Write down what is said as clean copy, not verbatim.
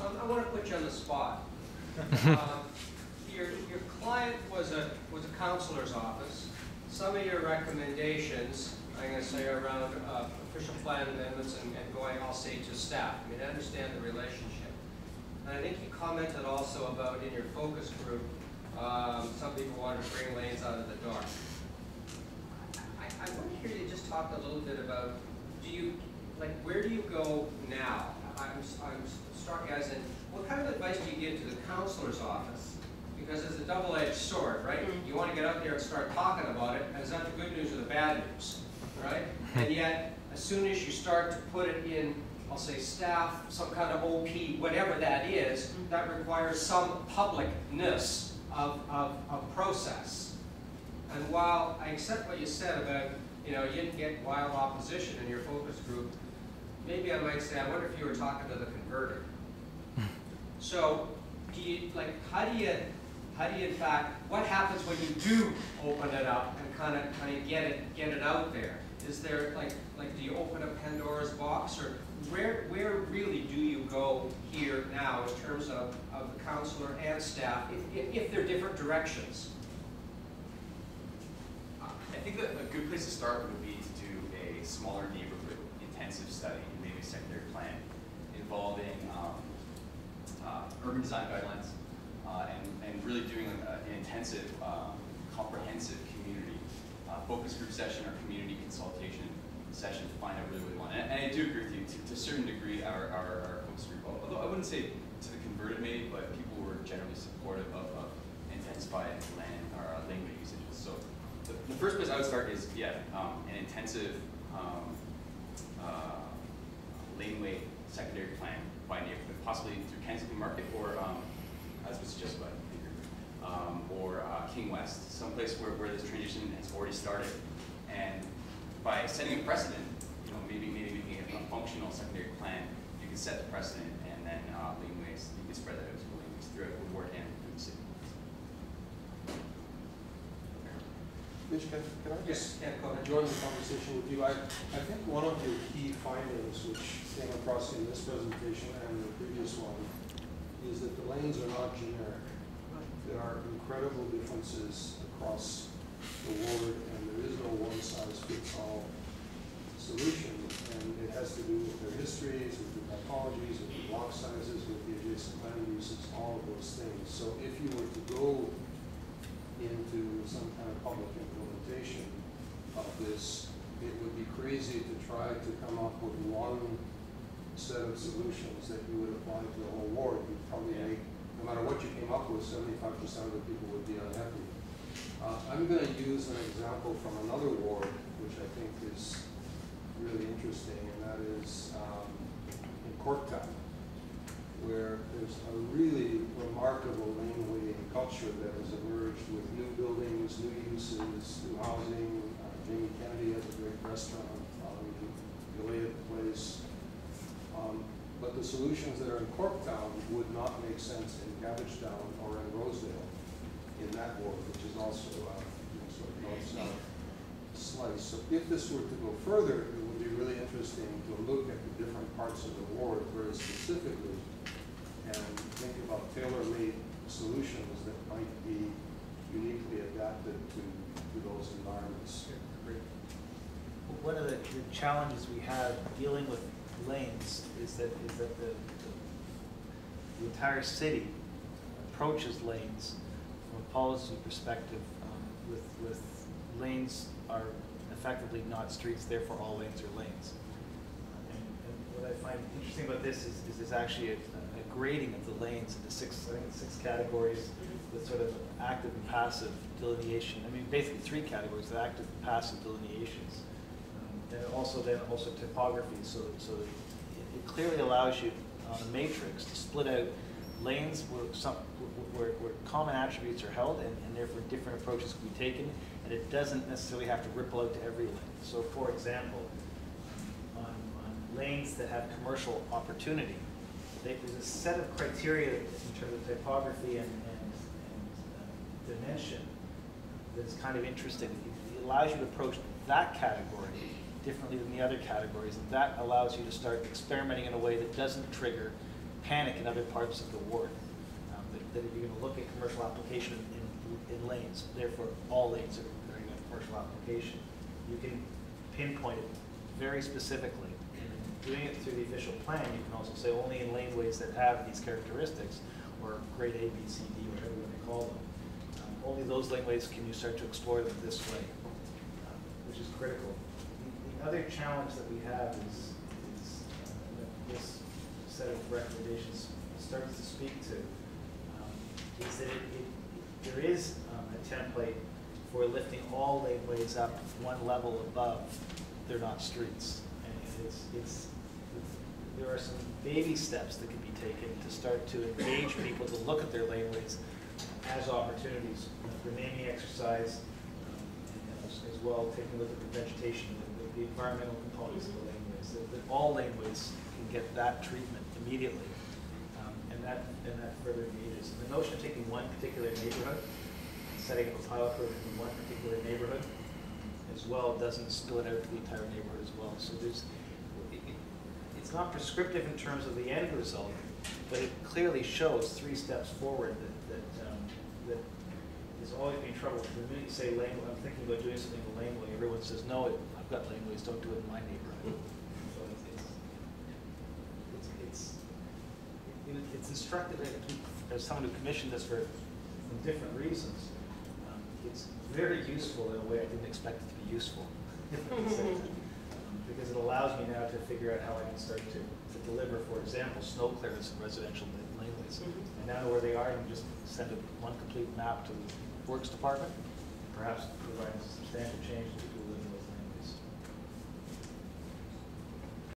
I want to put you on the spot. Your client was a counselor's office. Some of your recommendations, I'm going to say, are around official plan amendments and going, I'll say, to staff. I mean, I understand the relationship. And I think you commented also about in your focus group, some people wanted to bring lanes out of the dark. I want to hear you just talk a little bit about, where do you go now? I'm struck as in, what kind of advice do you give to the counselor's office? Because it's a double-edged sword, right? You want to get out there and start talking about it, and it's not the good news or the bad news, right? And yet, as soon as you start to put it in, I'll say staff, some kind of OP, whatever that is, that requires some publicness of process. And while I accept what you said about, you didn't get wild opposition in your focus group, maybe I might say, I wonder if you were talking to the converter. So, how do you in fact, what happens when you do open it up and kind of get it out there? Is there do you open a Pandora's box, or where really do you go here now in terms of the counselor and staff, if they're different directions? I think that a good place to start would be to do a smaller neighborhood intensive study, maybe a secondary plan, involving urban design guidelines, and really doing an intensive, comprehensive community focus group session or community consultation session to find out really what we want. And I do agree with you, to a certain degree, our focus group, although I wouldn't say to the converted maybe, but people were generally supportive of intensified laneway usages. So the first place I would start is, an intensive laneway secondary plan by neighborhood, possibly through Kensington Market or, as was suggested by or King West, someplace where this transition has already started. And by setting a precedent, maybe making it a functional secondary plan, you can set the precedent, and then laneways, you can spread that out to laneways throughout the ward and through the city. Mitch, can I just join the conversation with you? I think one of your key findings, which came across in this presentation and the previous one, is that the lanes are not generic. There are incredible differences across the ward, and there is no one-size-fits-all solution. And it has to do with their histories, with the typologies, with the block sizes, with the adjacent land uses, all of those things. So if you were to go into some kind of public implementation of this, it would be crazy to try to come up with one set of solutions that you would apply to the whole ward. You'd probably make, no matter what you came up with, 75% of the people would be unhappy. I'm going to use an example from another ward, which I think is really interesting, and that is in Corktown, where there's a really remarkable laneway culture that has emerged with new buildings, new uses, new housing. Jamie Kennedy has a great restaurant on the Gilead Place. But the solutions that are in Corktown would not make sense in Cabbagetown or in Rosedale in that ward, which is also sort of north-south slice. So if this were to go further, it would be really interesting to look at the different parts of the ward very specifically and think about tailor-made solutions that might be uniquely adapted to those environments. One of the challenges we have dealing with lanes is that the entire city approaches lanes from a policy perspective with lanes are effectively not streets, therefore all lanes are lanes. And what I find interesting about this is there's actually a grading of the lanes into six categories with sort of active and passive delineation. I mean, basically 3 categories of active and passive delineations. And also topography, so that it clearly allows you on a matrix to split out lanes where common attributes are held, and therefore different approaches can be taken, and it doesn't necessarily have to ripple out to every lane. So for example, on lanes that have commercial opportunity, there's a set of criteria in terms of typography and dimension that's kind of interesting. It allows you to approach that category differently than the other categories, and that allows you to start experimenting in a way that doesn't trigger panic in other parts of the ward. That if you're going to look at commercial application in lanes, therefore all lanes are going to have commercial application, you can pinpoint it very specifically. And doing it through the official plan, you can also say only in laneways that have these characteristics, or grade A, B, C, D, whatever you want to call them. Only those laneways can you start to explore them this way, which is critical. The other challenge that we have is this set of recommendations starts to speak to, is that there is a template for lifting all laneways up one level above they're not streets. And there are some baby steps that can be taken to start to engage people to look at their laneways as opportunities, the naming exercise, and as well taking a look at the vegetation, the environmental components of the laneways, that all laneways can get that treatment immediately, and that further engages. The notion of taking one particular neighborhood, setting up a pilot program in one particular neighborhood as well, doesn't spill it out to the entire neighborhood as well. So it's not prescriptive in terms of the end result, but it clearly shows 3 steps forward that is always being trouble. The minute you say lane, I'm thinking about doing something in a laneway, everyone says, no, I've got laneways, don't do it in my neighborhood. So it's instructive as someone who commissioned this for different reasons. It's very useful in a way I didn't expect it to be useful. Because it allows me now to figure out how I can start to deliver, for example, snow clearance in residential laneways. And now know where they are, and just send one complete map to the Works Department, perhaps provide a substantial change to